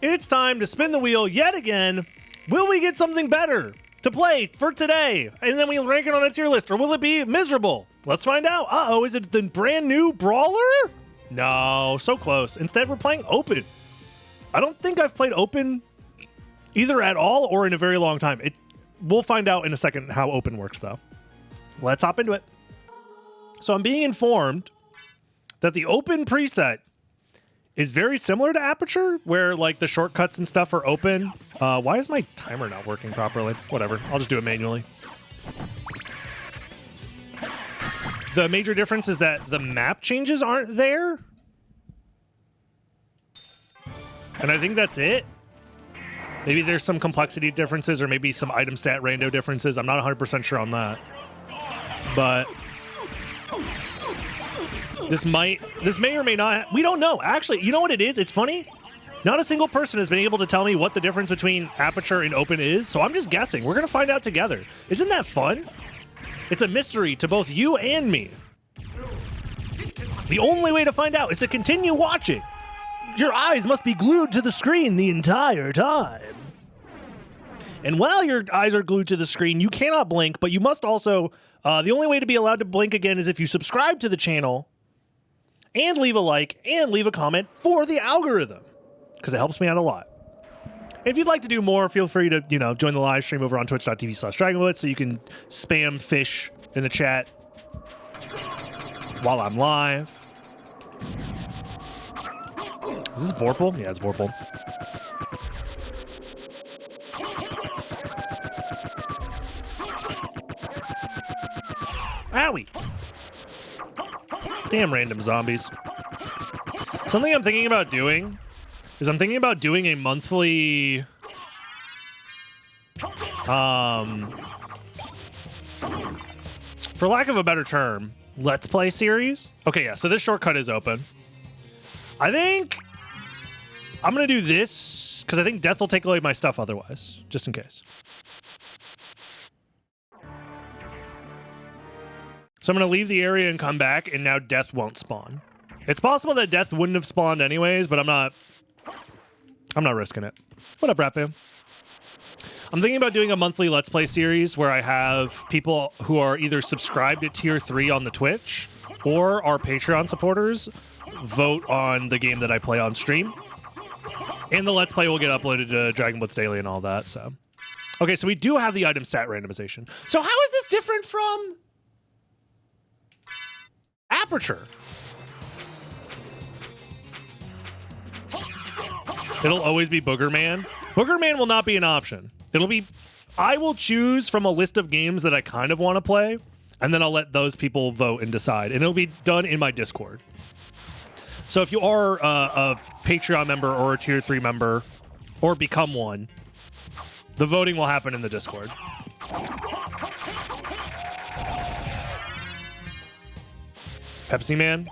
It's time to spin the wheel yet again. Will we get something better to play for today? And then we rank it on a tier list, or will it be miserable? Let's find out. Uh-oh, is it the brand new Brawler? No, so close. Instead, we're playing Open. I don't think I've played Open either at all or in a very long time. We'll find out in a second how Open works, though. Let's hop into it. So I'm being informed that the Open preset is very similar to Aperture, where like the shortcuts and stuff are open. Why is my timer not working properly? Whatever, I'll just do it manually. The major difference is that the map changes aren't there. And I think that's it. Maybe there's some complexity differences or maybe some item stat rando differences. I'm not 100% sure on that. But this may or may not, we don't know. Actually, you know what it is? It's funny. Not a single person has been able to tell me what the difference between Aperture and Open is, so I'm just guessing. We're going to find out together. Isn't that fun? It's a mystery to both you and me. The only way to find out is to continue watching. Your eyes must be glued to the screen the entire time. And while your eyes are glued to the screen, you cannot blink, but you must also, the only way to be allowed to blink again is if you subscribe to the channel and leave a like and leave a comment for the algorithm, because it helps me out a lot. If you'd like to do more, feel free to, join the live stream over on twitch.tv/DragonBlitz so you can spam fish in the chat while I'm live. Is this Vorpal? Yeah, it's Vorpal. Owie! Damn random zombies. Something I'm thinking about doing is I'm thinking about doing a monthly for lack of a better term, Let's Play series. Okay, yeah, so this shortcut is open. I think I'm gonna do this because I think Death will take away my stuff otherwise, just in case. So I'm going to leave the area and come back, and now Death won't spawn. It's possible that Death wouldn't have spawned anyways, but I'm not risking it. What up, Rapu? I'm thinking about doing a monthly Let's Play series where I have people who are either subscribed at Tier 3 on the Twitch or are Patreon supporters vote on the game that I play on stream. And the Let's Play will get uploaded to Dragon Blitz Daily and all that, so. Okay, so we do have the item stat randomization. So how is this different from Aperture? It'll always be Booger Man. Booger Man will not be an option. It'll be, I will choose from a list of games that I kind of want to play, and then I'll let those people vote and decide. And it'll be done in my Discord. So if you are a Patreon member or a Tier 3 member, or become one, the voting will happen in the Discord. Pepsi Man?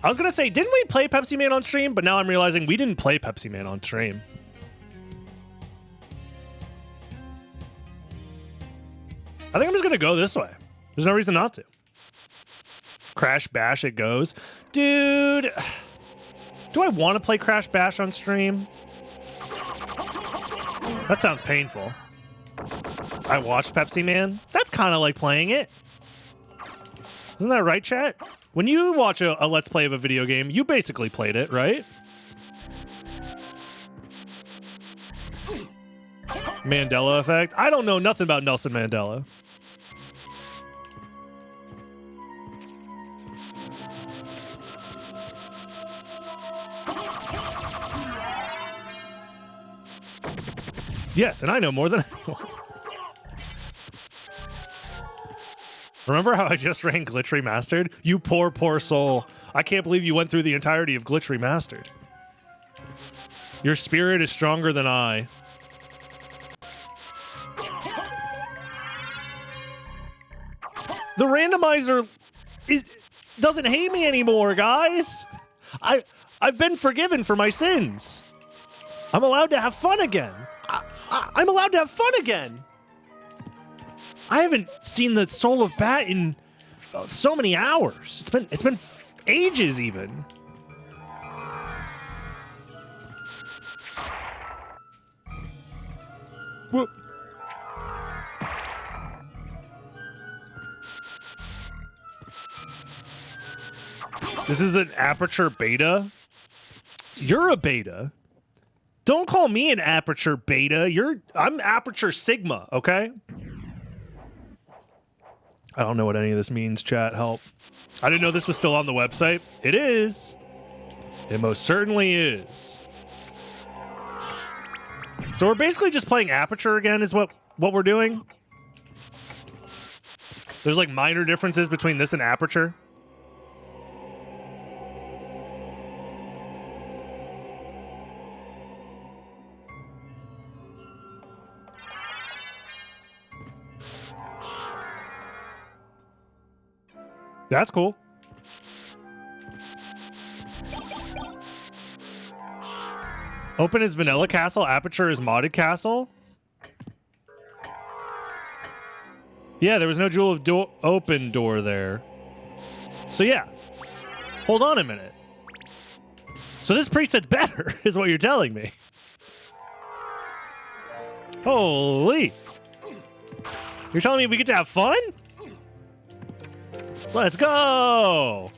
I was going to say, didn't we play Pepsi Man on stream? But now I'm realizing we didn't play Pepsi Man on stream. I think I'm just going to go this way. There's no reason not to. Crash Bash it goes. Dude, do I want to play Crash Bash on stream? That sounds painful. I watched Pepsi Man. That's kind of like playing it. Isn't that right, chat? When you watch a Let's Play of a video game, you basically played it, right? Mandela effect? I don't know nothing about Nelson Mandela. Yes, and I know more than anyone. Remember how I just ran Glitch Remastered? You poor, poor soul. I can't believe you went through the entirety of Glitch Remastered. Your spirit is stronger than I. The randomizer doesn't hate me anymore, guys. I've been forgiven for my sins. I'm allowed to have fun again. I'm allowed to have fun again. I haven't seen the Soul of Bat in so many hours. It's been ages even. Whoop. This is an aperture beta. You're a beta. Don't call me an aperture beta. I'm aperture sigma, okay? I don't know what any of this means, chat. Help. I didn't know this was still on the website. It is. It most certainly is. So we're basically just playing aperture again is what we're doing. There's like minor differences between this and aperture. That's cool. Open is vanilla castle, aperture is modded castle. Yeah, there was no jewel of open door there. So yeah, hold on a minute. So this preset's better, is what you're telling me. Holy. You're telling me we get to have fun? Let's go!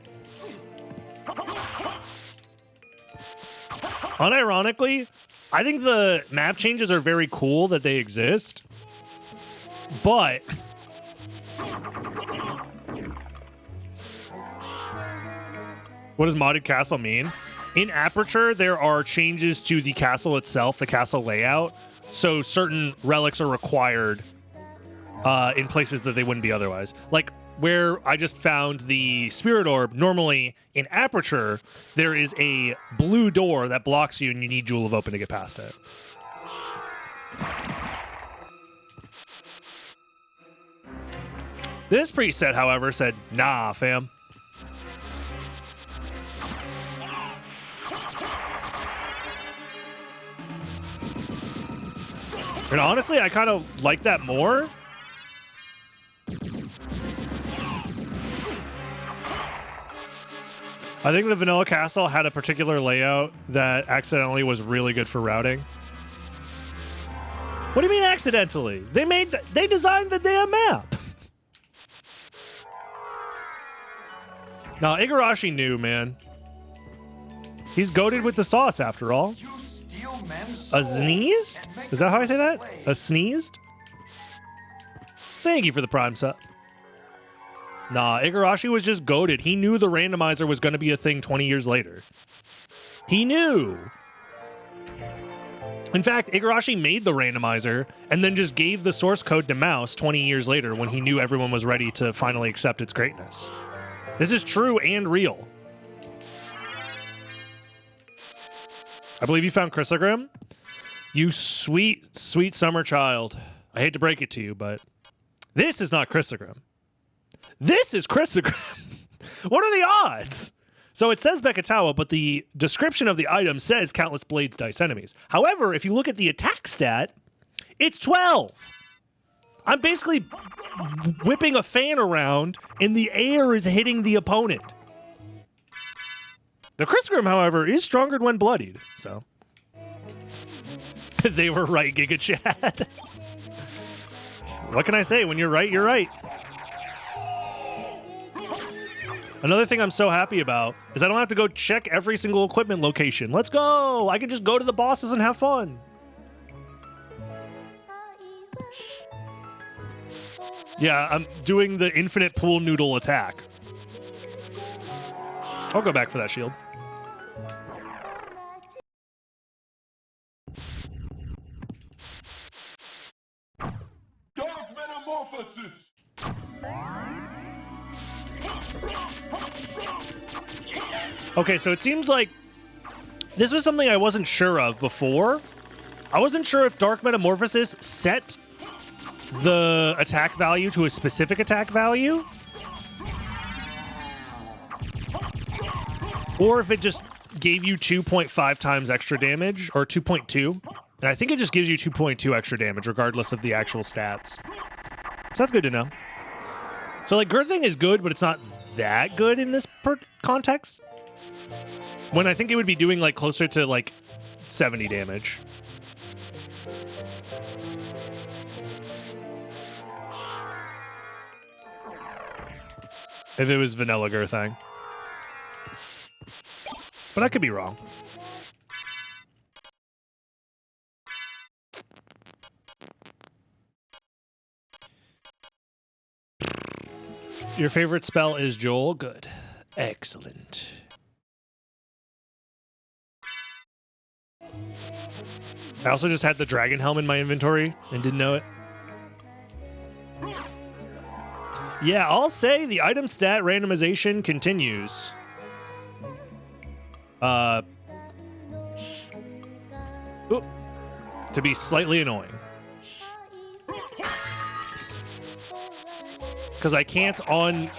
Unironically, I think the map changes are very cool that they exist, but what does modded castle mean? In Aperture, there are changes to the castle itself, the castle layout, so certain relics are required in places that they wouldn't be otherwise. Like, where I just found the spirit orb, normally in Aperture, there is a blue door that blocks you and you need Jewel of Open to get past it. This preset, however, said, nah, fam. And honestly, I kind of like that more. I think the Vanilla Castle had a particular layout that accidentally was really good for routing. What do you mean accidentally? They designed the damn map. Nah, Igarashi knew, man. He's goated with the sauce after all. A sneezed? Is that how I say that? A sneezed? Thank you for the prime sub. Nah, Igarashi was just goated. He knew the randomizer was going to be a thing 20 years later. He knew. In fact, Igarashi made the randomizer and then just gave the source code to Mouse 20 years later when he knew everyone was ready to finally accept its greatness. This is true and real. I believe you found Chrysogrim. You sweet, sweet summer child. I hate to break it to you, but this is not Chrysogrim. This is Chrysogrim. What are the odds? So it says Bekatawa, but the description of the item says countless blades dice enemies. However, if you look at the attack stat, it's 12. I'm basically whipping a fan around and the air is hitting the opponent. The Chrysogrim, however, is stronger when bloodied, so. They were right, Giga Chad. What can I say? When you're right, you're right. Another thing I'm so happy about is I don't have to go check every single equipment location. Let's go! I can just go to the bosses and have fun. Yeah, I'm doing the infinite pool noodle attack. I'll go back for that shield. Dark Metamorphosis! Okay, so it seems like this was something I wasn't sure of before. I wasn't sure if Dark Metamorphosis set the attack value to a specific attack value, or if it just gave you 2.5 times extra damage, or 2.2. And I think it just gives you 2.2 extra damage, regardless of the actual stats. So that's good to know. So, like, Girthing is good, but it's not that good in this context. When I think it would be doing, like, closer to, like, 70 damage. If it was Vanilla Girthang. But I could be wrong. Your favorite spell is Joel? Good. Excellent. I also just had the Dragon Helm in my inventory and didn't know it. Yeah, I'll say the item stat randomization continues. To be slightly annoying. Because I can't on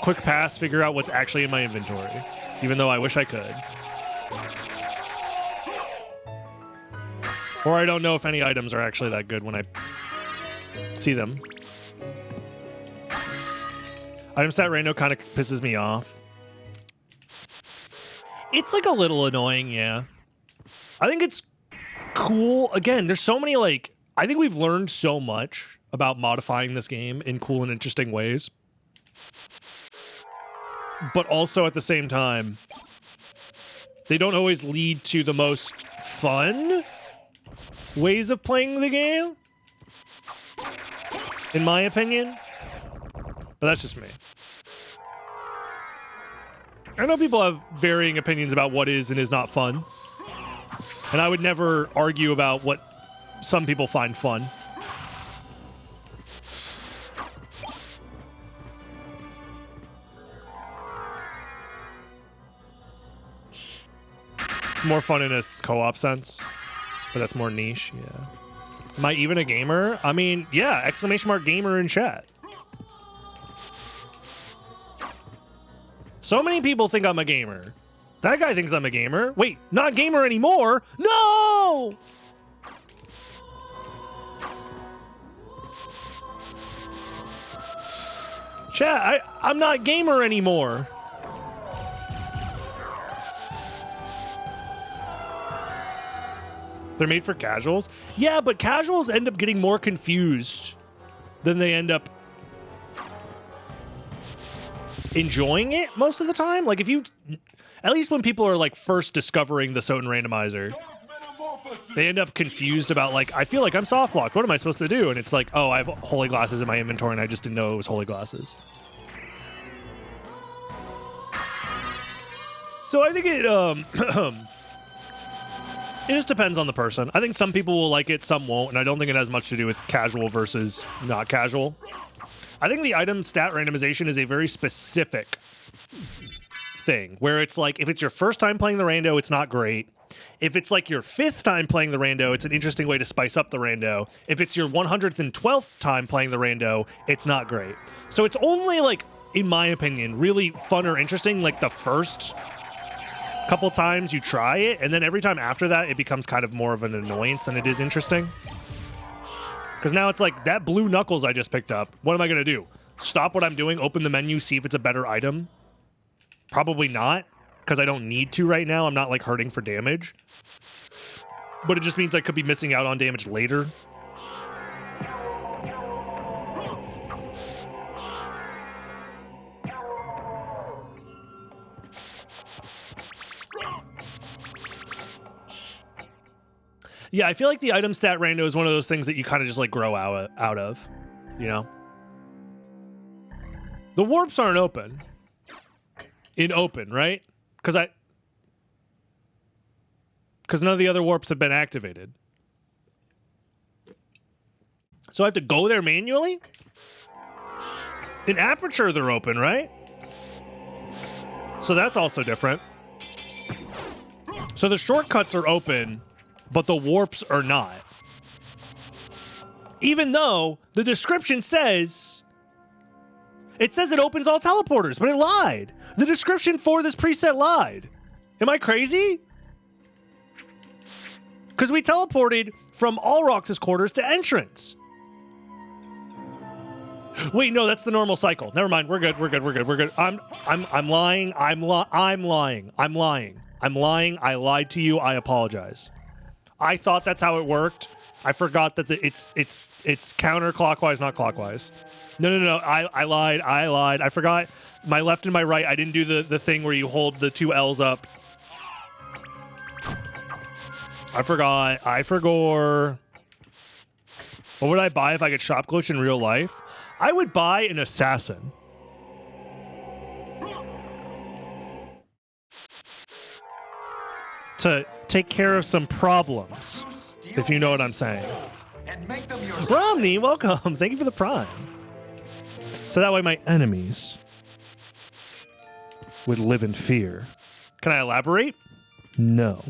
quick pass figure out what's actually in my inventory, even though I wish I could. Or I don't know if any items are actually that good when I see them. Item stat rando kind of pisses me off. It's like a little annoying, yeah. I think it's cool. Again, there's so many, like, I think we've learned so much about modifying this game in cool and interesting ways. But also at the same time, they don't always lead to the most fun ways of playing the game, in my opinion. But that's just me. I know people have varying opinions about what is and is not fun. And I would never argue about what some people find fun. It's more fun in a co-op sense, but that's more niche, yeah. Am I even a gamer? I mean, yeah, exclamation mark gamer in chat. So many people think I'm a gamer. That guy thinks I'm a gamer. Wait, not gamer anymore? No! Chat, I'm not gamer anymore. They're made for casuals? Yeah, but casuals end up getting more confused than they end up enjoying it most of the time. Like, if you... At least when people are, like, first discovering the Soten randomizer, they end up confused about, like, I feel like I'm soft locked. What am I supposed to do? And it's like, oh, I have holy glasses in my inventory and I just didn't know it was holy glasses. So I think it, it just depends on the person. I think some people will like it, some won't, and I don't think it has much to do with casual versus not casual. I think the item stat randomization is a very specific thing, where it's like, if it's your first time playing the rando, it's not great. If it's like your 5th time playing the rando, it's an interesting way to spice up the rando. If it's your 112th time playing the rando, it's not great. So it's only, like, in my opinion, really fun or interesting, like, the first couple times you try it, and then every time after that, it becomes kind of more of an annoyance than it is interesting. Because now it's like, that blue knuckles I just picked up, what am I going to do? Stop what I'm doing, open the menu, see if it's a better item? Probably not, because I don't need to right now. I'm not, like, hurting for damage. But it just means I could be missing out on damage later. Yeah, I feel like the item stat rando is one of those things that you kind of just, like, grow out of, you know? The warps aren't open. In open, right? Because none of the other warps have been activated. So I have to go there manually? In Aperture, they're open, right? So that's also different. So the shortcuts are open, but the warps are not. Even though the description says... It says it opens all teleporters, but it lied. The description for this preset lied. Am I crazy? Because we teleported from Allrox's quarters to entrance. Wait, no, that's the normal cycle. Never mind. We're good. We're good. We're good. We're good. I'm lying. I'm lying. I'm lying. I lied to you. I apologize. I thought that's how it worked. I forgot that it's counterclockwise, not clockwise. No. I lied. I forgot my left and my right. I didn't do the thing where you hold the two L's up. I forgot. What would I buy if I could shop glitch in real life? I would buy an assassin. To take care of some problems, if you know what I'm saying. Romney, welcome. Thank you for the prime. So that way my enemies would live in fear. Can I elaborate? No.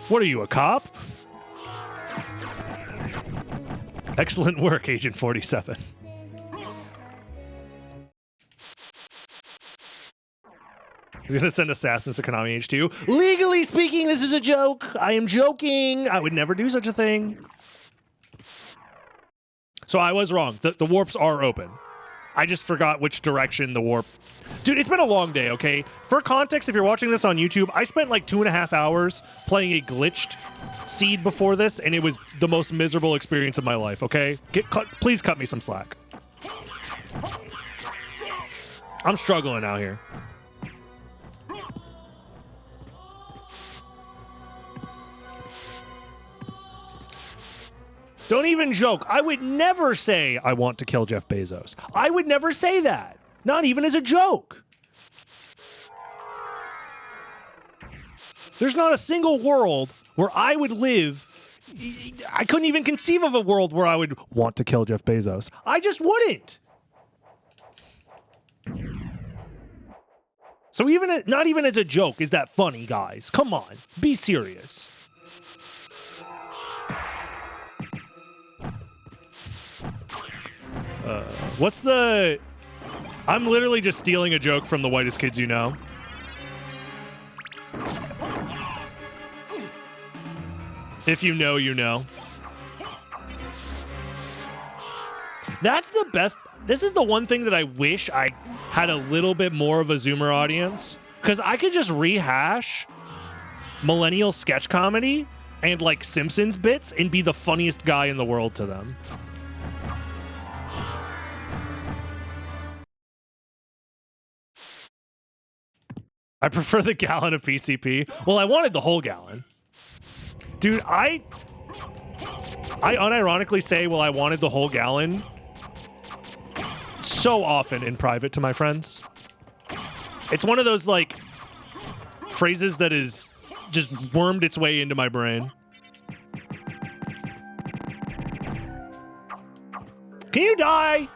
What are you, a cop? Excellent work, Agent 47. He's going to send assassins to Konami H2. Legally speaking, this is a joke. I am joking. I would never do such a thing. So I was wrong. The warps are open. I just forgot which direction the warp... Dude, it's been a long day, okay? For context, if you're watching this on YouTube, I spent like 2.5 hours playing a glitched seed before this, and it was the most miserable experience of my life, okay? Please cut me some slack. I'm struggling out here. Don't even joke. I would never say I want to kill Jeff Bezos. I would never say that. Not even as a joke. There's not a single world where I would live. I couldn't even conceive of a world where I would want to kill Jeff Bezos. I just wouldn't. So even not even as a joke is that funny, guys. Come on. Be serious. What's the... I'm literally just stealing a joke from the whitest kids you know. If you know, you know. That's the best. This is the one thing that I wish I had a little bit more of a Zoomer audience. Because I could just rehash millennial sketch comedy and like Simpsons bits and be the funniest guy in the world to them. I prefer the gallon of PCP. Well, I wanted the whole gallon. Dude, I unironically say, well, I wanted the whole gallon so often in private to my friends. It's one of those, like, phrases that is just wormed its way into my brain. Can you die?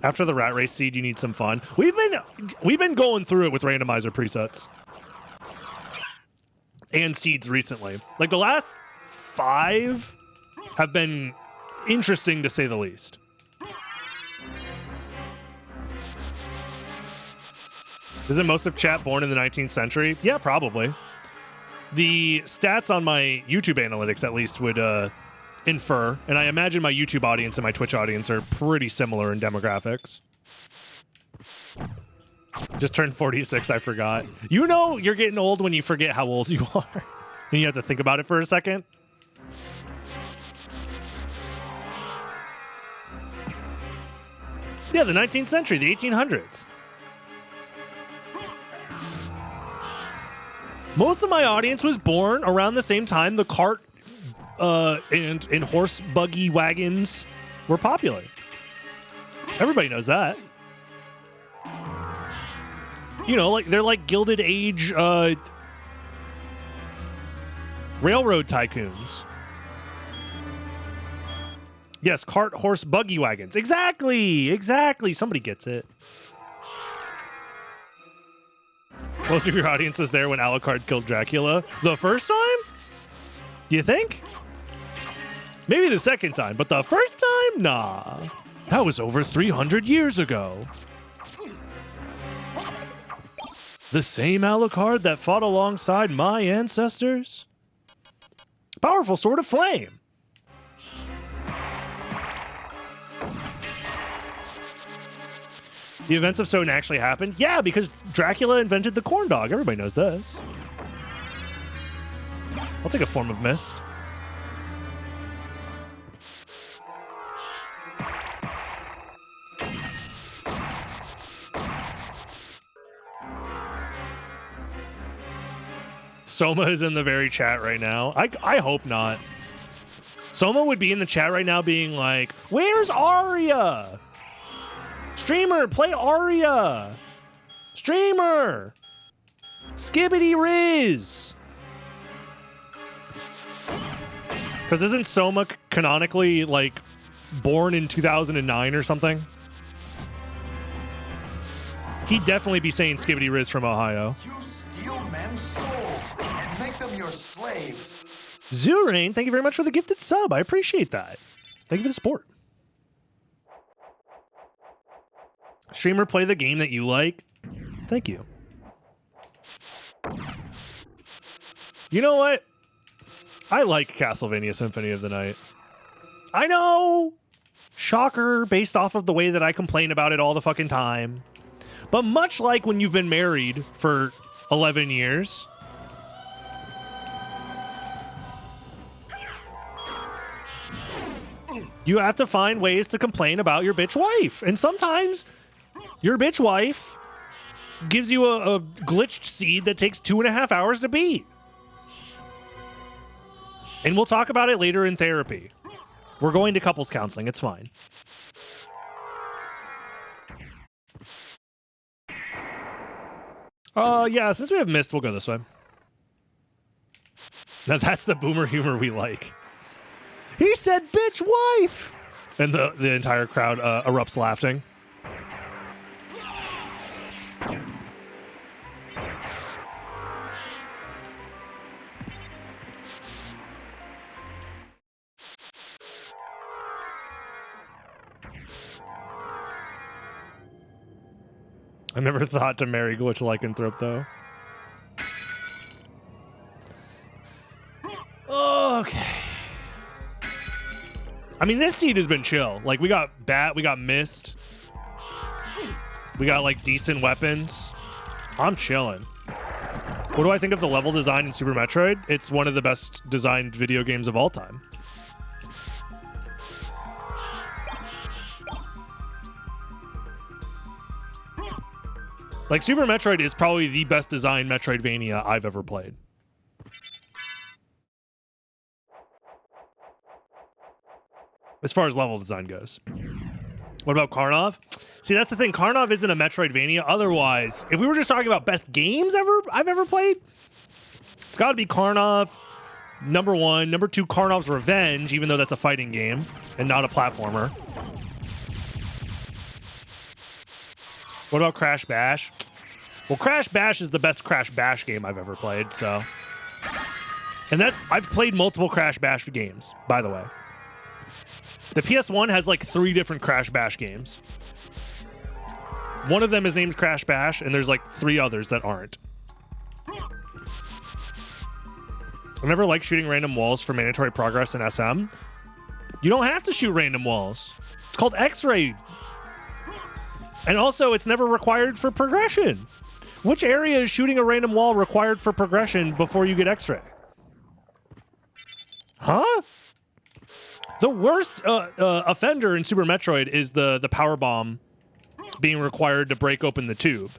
After the rat race seed, you need some fun. We've been going through it with randomizer presets and seeds recently. Like the last 5 have been interesting to say the least. Isn't most of chat born in the 19th century? Yeah, probably. The stats on my YouTube analytics, at least, would infer, and I imagine my YouTube audience and my Twitch audience are pretty similar in demographics. Just turned 46, I forgot. You know you're getting old when you forget how old you are. And you have to think about it for a second. Yeah, the 19th century, the 1800s. Most of my audience was born around the same time the cart and horse buggy wagons were popular. Everybody knows that. You know, like they're like Gilded Age railroad tycoons. Yes, cart, horse, buggy wagons. Exactly. Somebody gets it. Most of your audience was there when Alucard killed Dracula. The first time? You think? Maybe the second time, but the first time? Nah. That was over 300 years ago. The same Alucard that fought alongside my ancestors? Powerful sword of flame. The events of Sodom actually happened? Yeah, because Dracula invented the corn dog. Everybody knows this. I'll take a form of mist. Soma is in the very chat right now. I hope not. Soma would be in the chat right now being like, where's Arya? Streamer, play Arya. Streamer. Skibbity Riz. Because isn't Soma canonically, like, born in 2009 or something? He'd definitely be saying Skibbity Riz from Ohio. You steal men's souls and make them your slaves. Zurain, thank you very much for the gifted sub. I appreciate that. Thank you for the support. Streamer, play the game that you like. Thank you. You know what? I like Castlevania Symphony of the Night. I know! Shocker, based off of the way that I complain about it all the fucking time. But much like when you've been married for 11 years... you have to find ways to complain about your bitch wife. And sometimes your bitch wife gives you a glitched seed that takes 2.5 hours to beat. And we'll talk about it later in therapy. We're going to couples counseling. It's fine. Yeah, since we have mist, we'll go this way. Now that's the boomer humor we like. He said, bitch wife! And the entire crowd erupts laughing. I never thought to marry Glitch Lycanthrope, though. Okay. I mean, this seed has been chill. Like, we got Bat, we got Mist. We got, like, decent weapons. I'm chilling. What do I think of the level design in Super Metroid? It's one of the best designed video games of all time. Like, Super Metroid is probably the best designed Metroidvania I've ever played. As far as level design goes. What about Karnov? See, that's the thing. Karnov isn't a Metroidvania. Otherwise, if we were just talking about best games I've ever played, it's got to be Karnov, number 1. Number 2, Karnov's Revenge, even though that's a fighting game and not a platformer. What about Crash Bash? Well, Crash Bash is the best Crash Bash game I've ever played, so. And I've played multiple Crash Bash games, by the way. The PS1 has like 3 different Crash Bash games. One of them is named Crash Bash, and there's like 3 others that aren't. I never liked shooting random walls for mandatory progress in SM. You don't have to shoot random walls. It's called X-ray. And also, it's never required for progression. Which area is shooting a random wall required for progression before you get X-ray? Huh? The worst offender in Super Metroid is the power bomb being required to break open the tube.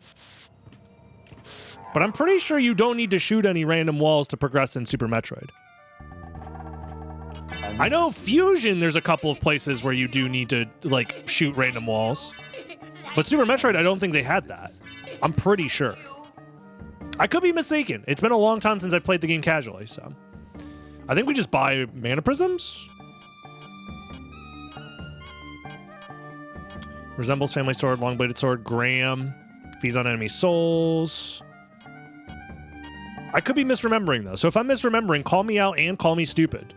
But I'm pretty sure you don't need to shoot any random walls to progress in Super Metroid. I know Fusion, there's a couple of places where you do need to, like, shoot random walls. But Super Metroid, I don't think they had that. I'm pretty sure. I could be mistaken. It's been a long time since I played the game casually, so. I think we just buy mana prisms. Resembles family sword, long-bladed sword, Graham. Feeds on enemy souls. I could be misremembering, though. So if I'm misremembering, call me out and call me stupid.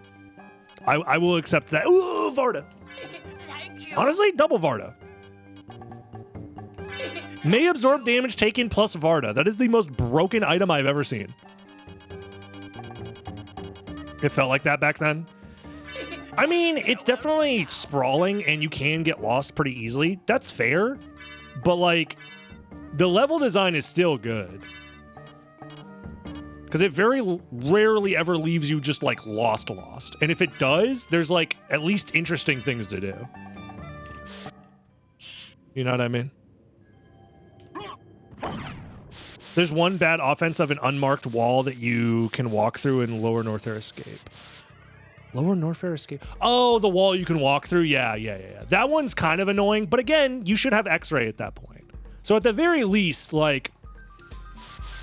I will accept that. Ooh, Varda. Honestly, double Varda. May absorb damage taken plus Varda. That is the most broken item I've ever seen. It felt like that back then. I mean, it's definitely sprawling and you can get lost pretty easily. That's fair. But, like, the level design is still good. Because it very rarely ever leaves you just, like, lost. And if it does, there's, like, at least interesting things to do. You know what I mean? There's one bad offense of an unmarked wall that you can walk through in Lower Norfair Escape. Lower Norfair Escape? Oh, the wall you can walk through? Yeah. That one's kind of annoying, but again, you should have X-Ray at that point. So at the very least, like,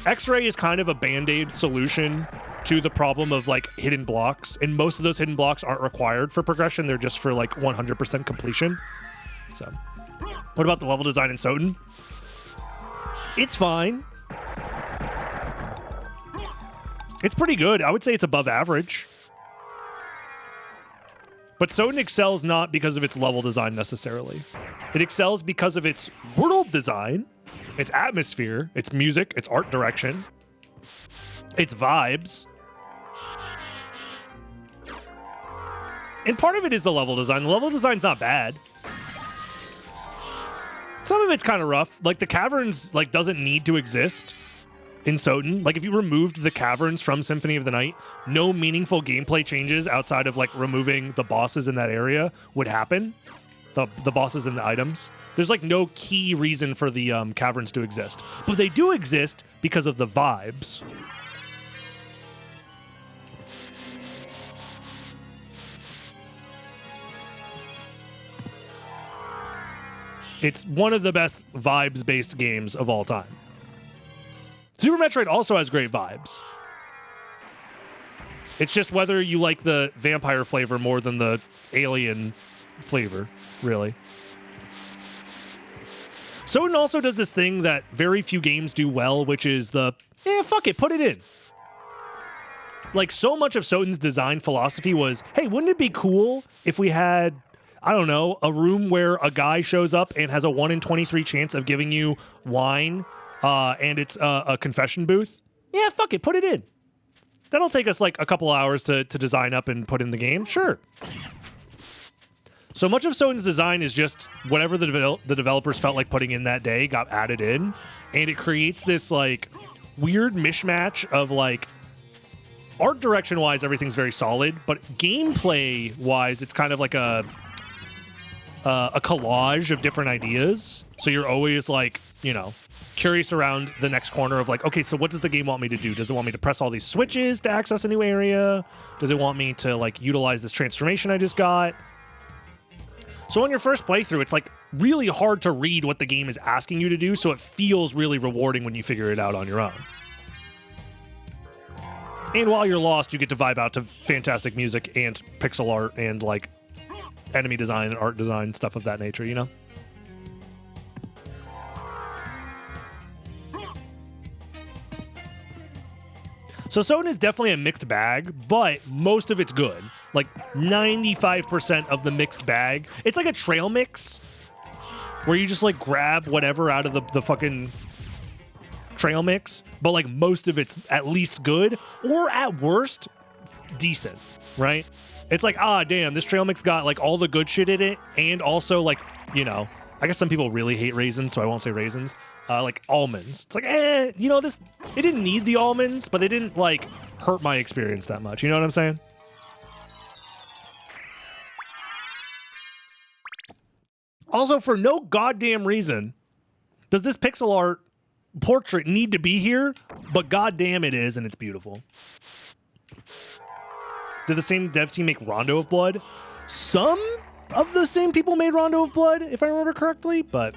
X-Ray is kind of a band-aid solution to the problem of, like, hidden blocks, and most of those hidden blocks aren't required for progression. They're just for, like, 100% completion. So, what about the level design in Soten? It's fine. It's pretty good. I would say it's above average. But Soten excels not because of its level design necessarily. It excels because of its world design, its atmosphere, its music, its art direction, its vibes. And part of it is the level design. The level design's not bad. Some of it's kind of rough. Like, the caverns, like, doesn't need to exist in Soten. Like, if you removed the caverns from Symphony of the Night, no meaningful gameplay changes outside of, like, removing the bosses in that area would happen. The bosses and the items. There's, like, no key reason for the caverns to exist. But they do exist because of the vibes. It's one of the best vibes-based games of all time. Super Metroid also has great vibes. It's just whether you like the vampire flavor more than the alien flavor, really. Soten also does this thing that very few games do well, which is the, fuck it, put it in. Like, so much of Soten's design philosophy was, hey, wouldn't it be cool if we had, I don't know, a room where a guy shows up and has a 1 in 23 chance of giving you wine, and it's a confession booth? Yeah, fuck it, put it in. That'll take us like a couple hours to design up and put in the game. Sure. So much of Soten's design is just whatever the developers felt like putting in that day got added in, and it creates this like weird mishmash of like art direction wise everything's very solid, but gameplay wise it's kind of like a collage of different ideas. So you're always like, you know, curious around the next corner of like, okay, so what does the game want me to do? Does it want me to press all these switches to access a new area? Does it want me to like utilize this transformation I just got? So on your first playthrough, it's like really hard to read what the game is asking you to do, so it feels really rewarding when you figure it out on your own. And while you're lost, you get to vibe out to fantastic music and pixel art and like enemy design and art design, stuff of that nature, you know? So Soten is definitely a mixed bag, but most of it's good. Like 95% of the mixed bag. It's like a trail mix where you just like grab whatever out of the fucking trail mix, but like most of it's at least good or at worst decent, right? It's like, ah, damn, this trail mix got like all the good shit in it and also like, you know, I guess some people really hate raisins, so I won't say raisins. Like almonds. It's like, you know, this, it didn't need the almonds, but they didn't like hurt my experience that much. You know what I'm saying? Also, for no goddamn reason, does this pixel art portrait need to be here? But goddamn it is, and it's beautiful. Did the same dev team make Rondo of Blood? Some of the same people made Rondo of Blood, if I remember correctly, but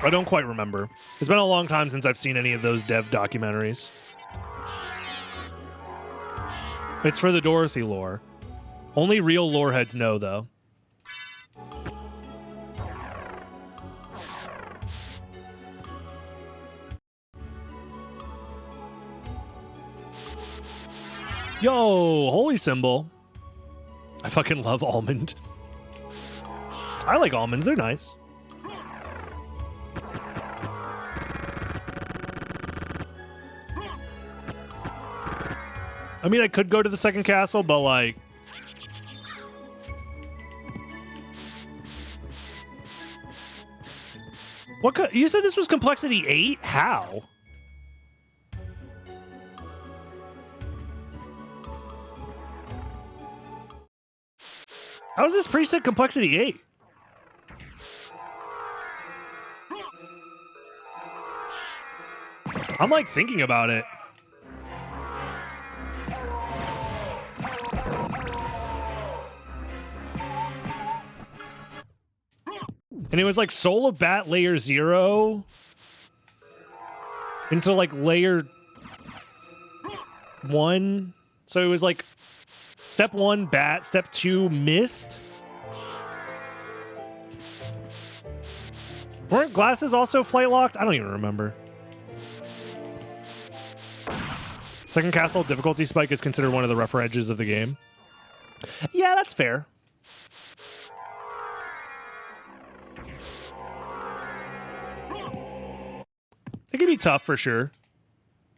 I don't quite remember. It's been a long time since I've seen any of those dev documentaries. It's for the Dorothy lore. Only real lore heads know, though. Yo, holy symbol. I fucking love almond. I like almonds, they're nice. I mean, I could go to the second castle, but like, What? You said this was complexity 8? How? How is this preset complexity 8? I'm like thinking about it. And it was like Soul of Bat layer 0 into like layer 1. So it was like step 1 Bat, step 2 Mist. Weren't glasses also flight locked? I don't even remember. Second castle difficulty spike is considered one of the rougher edges of the game. Yeah, that's fair. It can be tough for sure.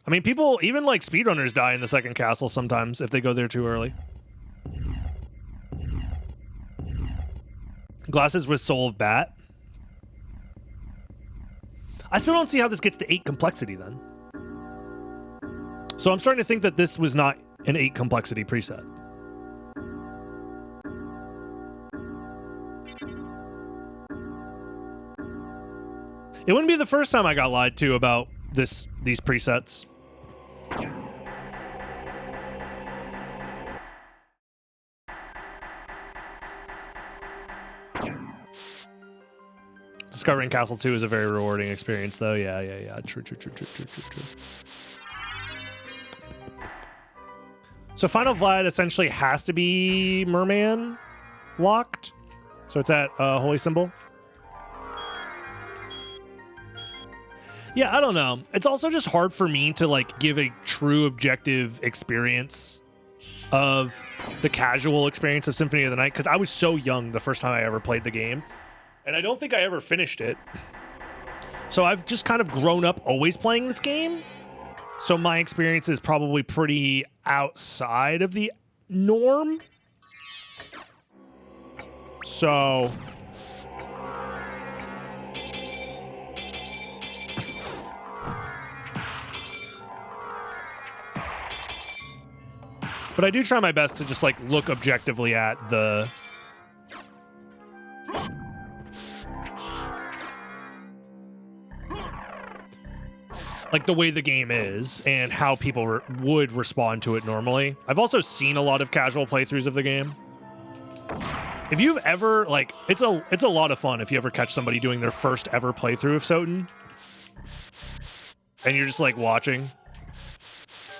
I mean, people, even like speedrunners die in the second castle sometimes if they go there too early. Glasses with Soul of Bat. I still don't see how this gets to 8 complexity then. So I'm starting to think that this was not an 8 complexity preset. It wouldn't be the first time I got lied to about these presets. Discovering Castle 2 is a very rewarding experience, though. Yeah. True. So Final Vlad essentially has to be Merman locked. So it's at Holy Symbol. Yeah, I don't know. It's also just hard for me to like give a true objective experience of the casual experience of Symphony of the Night because I was so young the first time I ever played the game. And I don't think I ever finished it. So I've just kind of grown up always playing this game. So my experience is probably pretty outside of the norm. So but I do try my best to just like look objectively at the like the way the game is and how people would respond to it normally. I've also seen a lot of casual playthroughs of the game. If you've ever like, it's a lot of fun if you ever catch somebody doing their first ever playthrough of Soten, and you're just like watching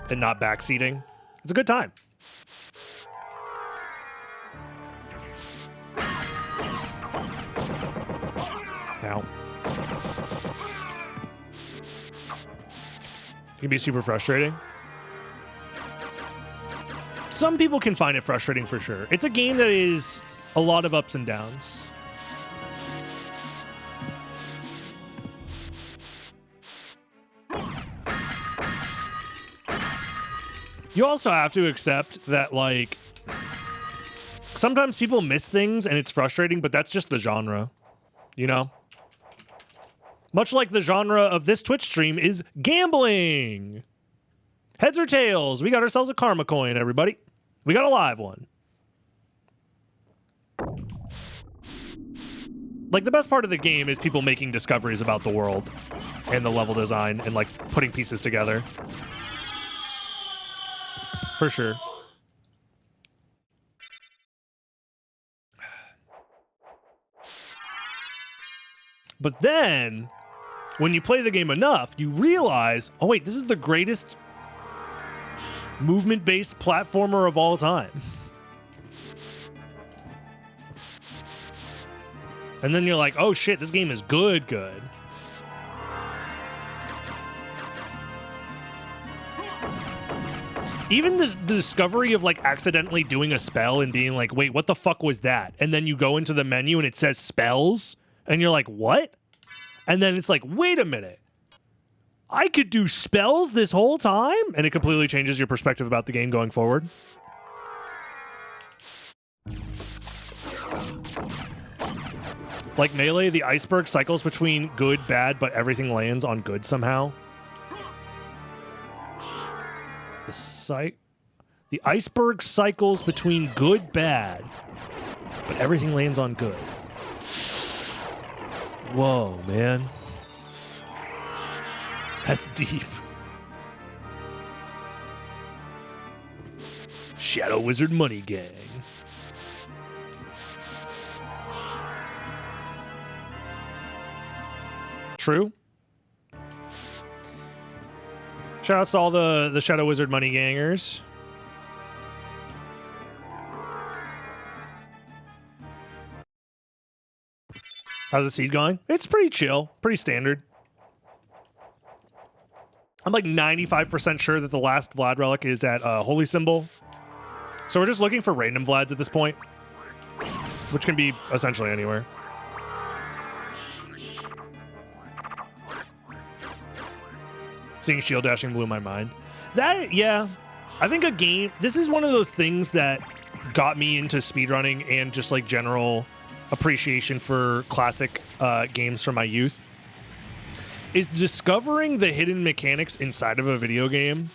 and not backseating. It's a good time. Ow. It can be super frustrating. Some people can find it frustrating for sure. It's a game that is a lot of ups and downs. You also have to accept that, like, sometimes people miss things and it's frustrating, but that's just the genre, you know? Much like the genre of this Twitch stream is gambling. Heads or tails? We got ourselves a karma coin, everybody. We got a live one. Like, the best part of the game is people making discoveries about the world and the level design and, like, putting pieces together. For sure. But then, when you play the game enough, you realize, oh wait, this is the greatest movement-based platformer of all time. And then you're like, oh shit, this game is good. Even the discovery of like accidentally doing a spell and being like, wait, what the fuck was that? And then you go into the menu and it says spells. And you're like, what? And then it's like, wait a minute. I could do spells this whole time? And it completely changes your perspective about the game going forward. Like Melee, the iceberg cycles between good, bad, but everything lands on good somehow. The iceberg cycles between good, bad, but everything lands on good. Whoa, man. That's deep. Shadow Wizard Money Gang. True. Shout outs to all the Shadow Wizard Money Gangers. How's the seed going? It's pretty chill, pretty standard. I'm like 95% sure that the last Vlad relic is at Holy Symbol. So we're just looking for random Vlads at this point, which can be essentially anywhere. Seeing shield dashing blew my mind. Yeah, I think a game, this is one of those things that got me into speedrunning and just like general appreciation for classic games from my youth, is discovering the hidden mechanics inside of a video game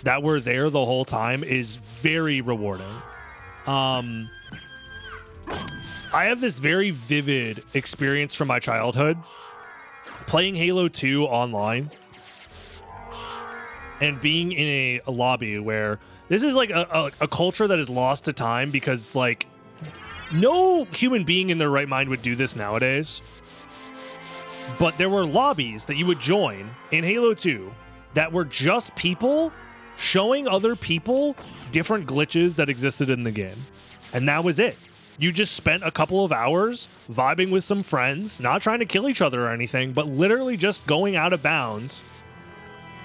that were there the whole time is very rewarding. I have this very vivid experience from my childhood playing Halo 2 online and being in a lobby where this is like a culture that is lost to time because like no human being in their right mind would do this nowadays. But there were lobbies that you would join in Halo 2 that were just people showing other people different glitches that existed in the game. And that was it. You just spent a couple of hours vibing with some friends, not trying to kill each other or anything, but literally just going out of bounds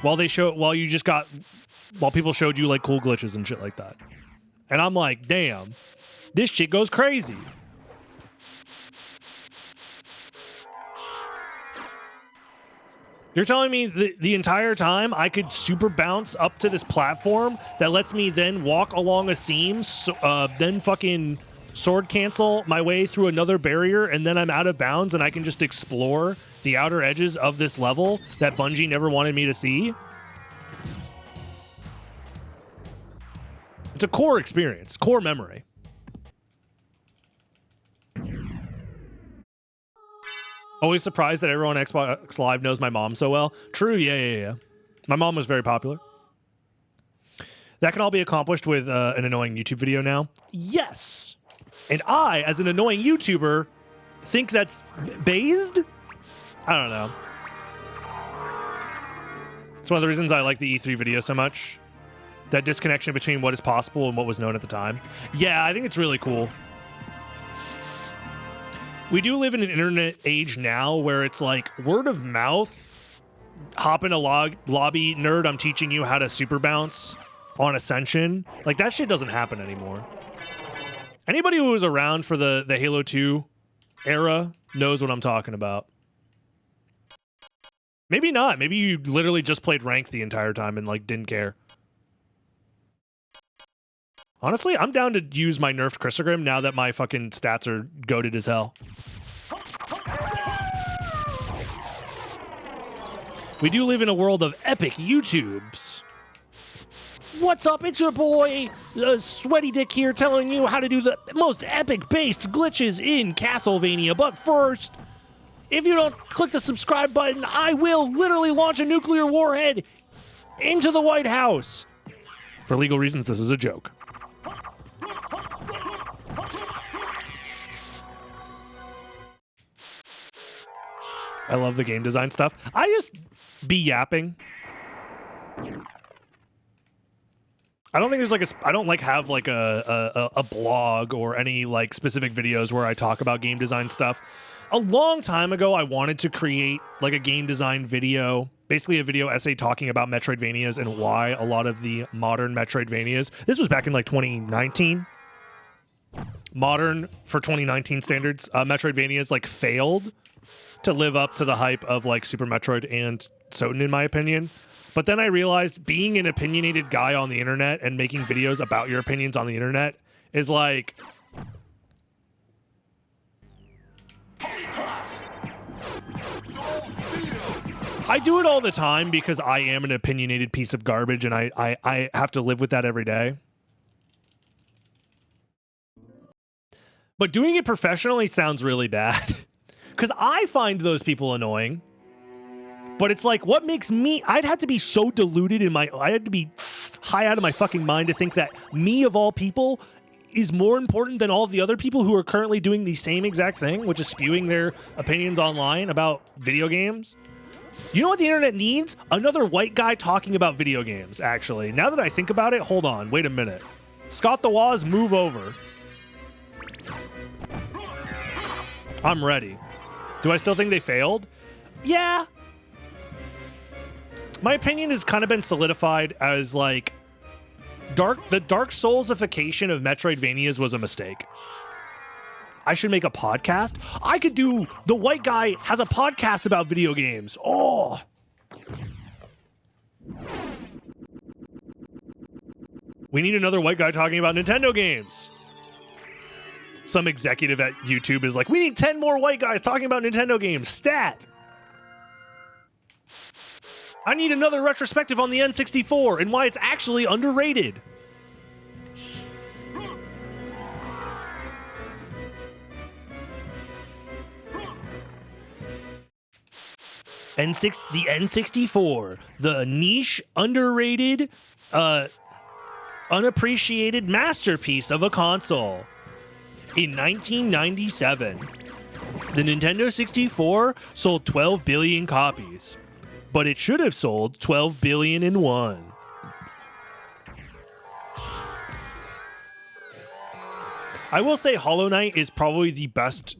while people showed you like cool glitches and shit like that. And I'm like, damn, this shit goes crazy. You're telling me the entire time I could super bounce up to this platform that lets me then walk along a seam, then fucking sword cancel my way through another barrier, and then I'm out of bounds and I can just explore the outer edges of this level that Bungie never wanted me to see? It's a core experience, core memory. Always surprised that everyone on Xbox Live knows my mom so well. True, yeah. My mom was very popular. That can all be accomplished with an annoying YouTube video now? Yes. And I, as an annoying YouTuber, think that's based? I don't know. It's one of the reasons I like the E3 video so much. That disconnection between what is possible and what was known at the time. Yeah, I think it's really cool. We do live in an internet age now where it's like word of mouth, hop in a lobby, nerd, I'm teaching you how to super bounce on Ascension. Like that shit doesn't happen anymore. Anybody who was around for the Halo 2 era knows what I'm talking about. Maybe not. Maybe you literally just played ranked the entire time and like didn't care. Honestly, I'm down to use my nerfed Chrysogrim now that my fucking stats are goated as hell. We do live in a world of epic YouTubes. What's up? It's your boy, Sweaty Dick here, telling you how to do the most epic-based glitches in Castlevania. But first, if you don't click the subscribe button, I will literally launch a nuclear warhead into the White House. For legal reasons, this is a joke. I love the game design stuff. I just be yapping. I don't think there's like I don't like have like a blog or any like specific videos where I talk about game design stuff. A long time ago, I wanted to create like a game design video, basically a video essay talking about Metroidvanias and why a lot of the modern Metroidvanias, this was back in like 2019, modern for 2019 standards, Metroidvanias like failed to live up to the hype of like Super Metroid and Soten, in my opinion. But then I realized being an opinionated guy on the internet and making videos about your opinions on the internet is like... I do it all the time because I am an opinionated piece of garbage and I have to live with that every day. But doing it professionally sounds really bad. Because I find those people annoying. But it's like, what makes me... I'd have to be so deluded in my... I had to be high out of my fucking mind to think that me, of all people, is more important than all the other people who are currently doing the same exact thing, which is spewing their opinions online about video games. You know what the internet needs? Another white guy talking about video games, actually. Now that I think about it, hold on, wait a minute. Scott the Woz, move over. I'm ready. Do I still think they failed? Yeah. My opinion has kind of been solidified as, like, the Dark Soulsification of Metroidvanias was a mistake. I should make a podcast. I could do... The white guy has a podcast about video games. Oh. We need another white guy talking about Nintendo games. Some executive at YouTube is like, we need 10 more white guys talking about Nintendo games. Stat. I need another retrospective on the N64 and why it's actually underrated. The N64, the niche, underrated, unappreciated masterpiece of a console. In 1997, the Nintendo 64 sold 12 billion copies, but it should have sold 12 billion and one. I will say Hollow Knight is probably the best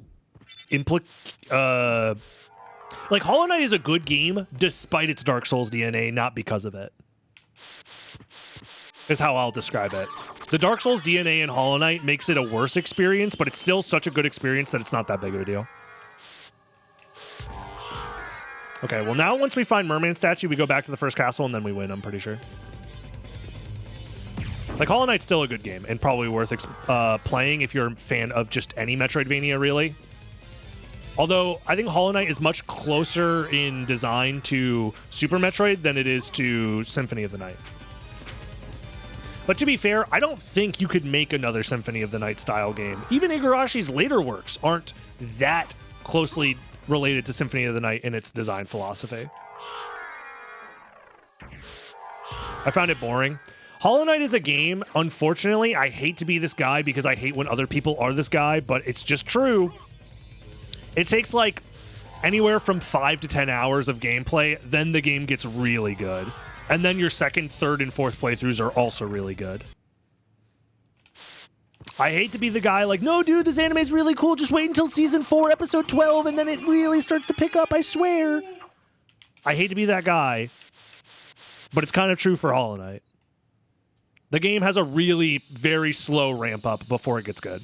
like, Hollow Knight is a good game despite its Dark Souls DNA, not because of it. Is how I'll describe it. The Dark Souls DNA in Hollow Knight makes it a worse experience, but it's still such a good experience that it's not that big of a deal. Okay, well now once we find Merman Statue, we go back to the first castle and then we win, I'm pretty sure. Like, Hollow Knight's still a good game and probably worth playing if you're a fan of just any Metroidvania, really. Although, I think Hollow Knight is much closer in design to Super Metroid than it is to Symphony of the Night. But to be fair, I don't think you could make another Symphony of the Night style game. Even Igarashi's later works aren't that closely related to Symphony of the Night in its design philosophy. I found it boring. Hollow Knight is a game, unfortunately, I hate to be this guy because I hate when other people are this guy, but it's just true. It takes like anywhere from 5 to 10 hours of gameplay, then the game gets really good. And then your second, third, and fourth playthroughs are also really good. I hate to be the guy like, no, dude, this anime's really cool. Just wait until season 4, episode 12, and then it really starts to pick up, I swear. I hate to be that guy, but it's kind of true for Hollow Knight. The game has a really very slow ramp up before it gets good.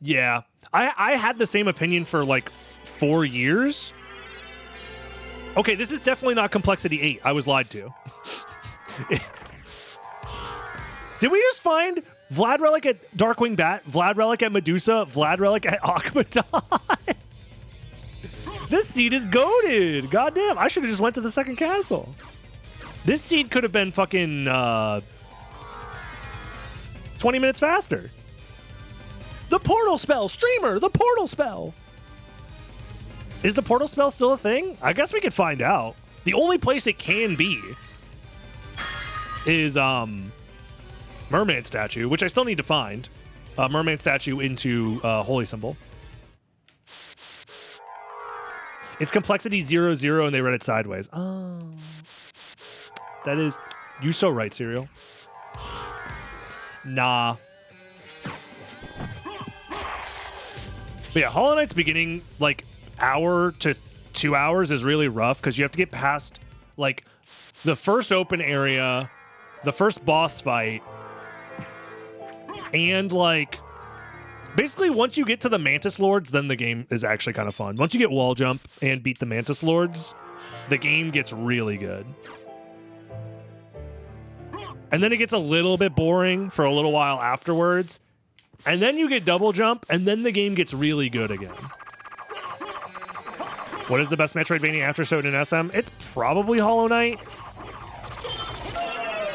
Yeah, I had the same opinion for like 4 years. Okay, this is definitely not Complexity 8. I was lied to. Did we just find Vlad Relic at Darkwing Bat, Vlad Relic at Medusa, Vlad Relic at Akmadon? This seed is goated. Goddamn, I should have just went to the second castle. This seed could have been fucking 20 minutes faster. The portal spell, streamer, the portal spell. Is the portal spell still a thing? I guess we could find out. The only place it can be is Merman Statue, which I still need to find. Merman Statue into Holy Symbol. It's Complexity 00 and they read it sideways. Oh. That is... You so right, Serial. Nah. But yeah, Hollow Knight's beginning, like, hour to 2 hours is really rough because you have to get past, like, the first open area, the first boss fight, and, like, basically once you get to the Mantis Lords, then the game is actually kind of fun. Once you get wall jump and beat the Mantis Lords, the game gets really good. And then it gets a little bit boring for a little while afterwards. And then you get double jump, and then the game gets really good again. What is the best Metroidvania after Soden and SM? It's probably Hollow Knight.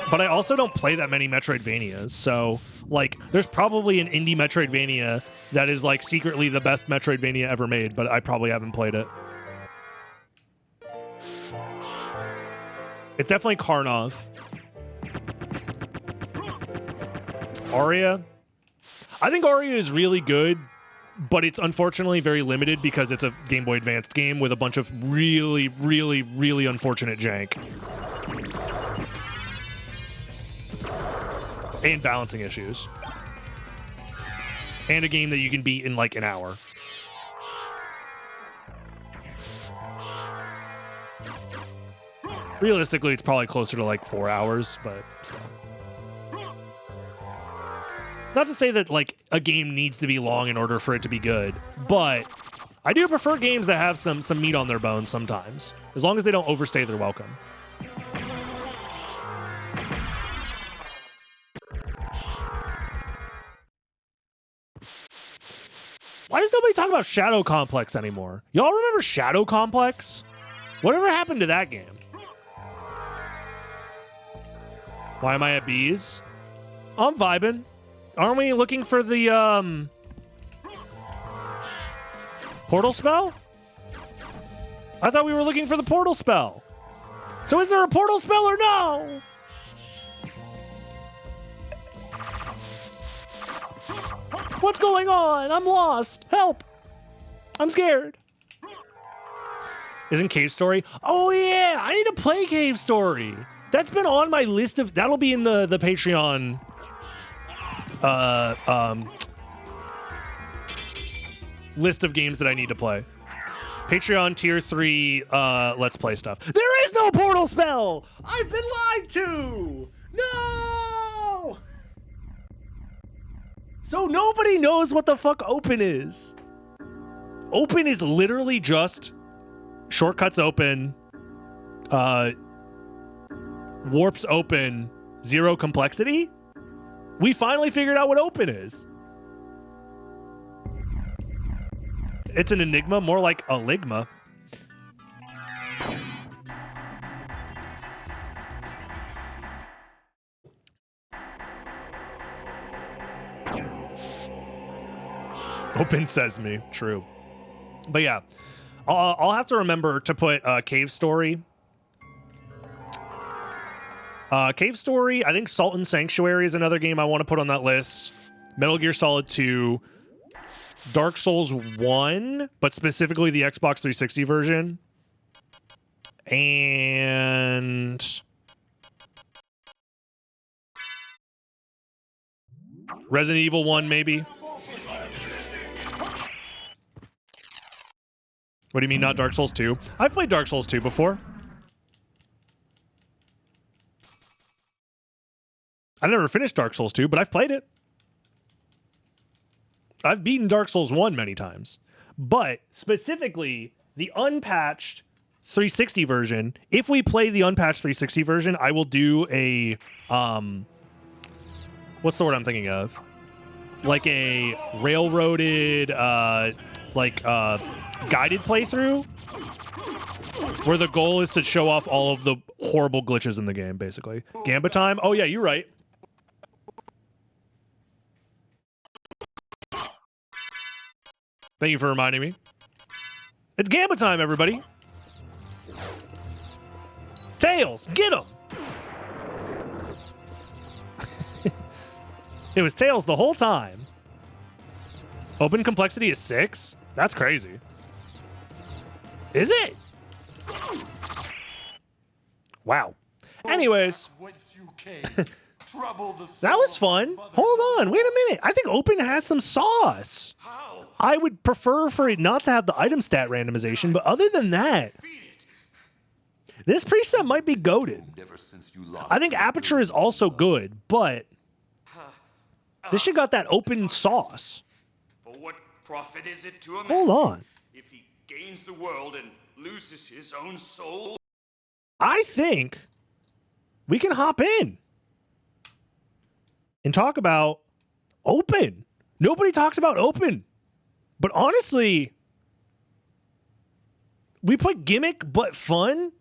But I also don't play that many Metroidvanias, so, like, there's probably an indie Metroidvania that is, like, secretly the best Metroidvania ever made, but I probably haven't played it. It's definitely Karnov. Aria. I think Aria is really good, but it's unfortunately very limited because it's a Game Boy Advanced game with a bunch of really, really, really unfortunate jank. And balancing issues. And a game that you can beat in like an hour. Realistically, it's probably closer to like 4 hours, but still. Not to say that like a game needs to be long in order for it to be good, but I do prefer games that have some meat on their bones sometimes, as long as they don't overstay their welcome. Why does nobody talk about Shadow Complex anymore? Y'all remember Shadow Complex? Whatever happened to that game? Why am I at B's? I'm vibing. Aren't we looking for the portal spell? I thought we were looking for the portal spell. So is there a portal spell or no? What's going on? I'm lost. Help. I'm scared. Isn't Cave Story? Oh yeah, I need to play Cave Story. That's been on my list of, that'll be in the Patreon list of games that I need to play. Patreon tier 3 let's play stuff. There is no portal spell. I've been lied to. No. So nobody knows what the fuck open is. Open is literally just shortcuts open, warps open, zero complexity. We finally figured out what open is. It's an enigma, more like a ligma. Open Sesame, true. But yeah, I'll have to remember to put Cave Story. Cave Story, I think Salt and Sanctuary is another game I want to put on that list. Metal Gear Solid 2. Dark Souls 1, but specifically the Xbox 360 version. And Resident Evil 1, maybe. What do you mean, not Dark Souls 2? I've played Dark Souls 2 before. I never finished Dark Souls 2, but I've played it. I've beaten Dark Souls 1 many times. But specifically, the unpatched 360 version, if we play the unpatched 360 version, I will do a, what's the word I'm thinking of? Like a railroaded, guided playthrough, where the goal is to show off all of the horrible glitches in the game, basically. Gambit time? Oh yeah, you're right. Thank you for reminding me. It's Gambit time, everybody. Tails, get him! It was Tails the whole time. Open complexity is 6? That's crazy. Is it? Wow. Anyways. That was fun. Hold on. Wait a minute. I think Open has some sauce. I would prefer for it not to have the item stat randomization, but other than that, this preset might be goated. I think Aperture is also good, but this shit got that Open sauce. For what profit is it to a man Hold on. if he gains the world and loses his own soul? I think we can hop in and talk about Open. Nobody talks about open. But honestly, we put gimmick but fun.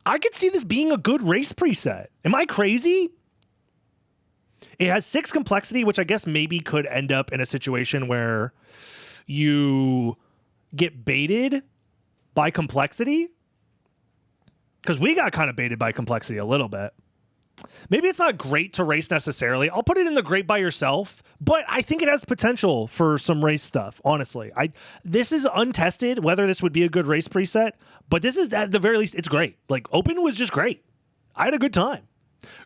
I could see this being a good race preset. Am I crazy? It has 6 complexity, which I guess maybe could end up in a situation where you get baited by complexity. Because we got kind of baited by complexity a little bit. Maybe it's not great to race necessarily. I'll put it in the great by yourself, but I think it has potential for some race stuff, honestly. This is untested, whether this would be a good race preset, but this is, at the very least, it's great. Like, open was just great. I had a good time.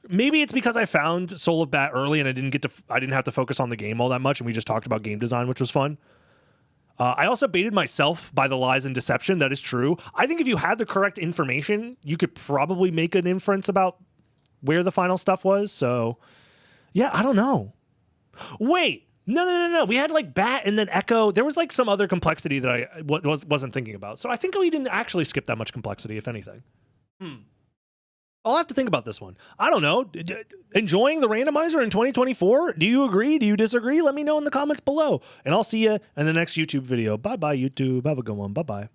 Maybe it's because I found Soul of Bat early and I didn't have to focus on the game all that much, and we just talked about game design, which was fun. I also baited myself by the lies and deception. That is true. I think if you had the correct information, you could probably make an inference about where the final stuff was. So, yeah, I don't know. Wait, no. We had like Bat and then Echo. There was like some other complexity that I wasn't thinking about. So I think we didn't actually skip that much complexity, if anything. I'll have to think about this one. I don't know. Enjoying the randomizer in 2024? Do you agree? Do you disagree? Let me know in the comments below. And I'll see you in the next YouTube video. Bye-bye, YouTube. Have a good one. Bye-bye.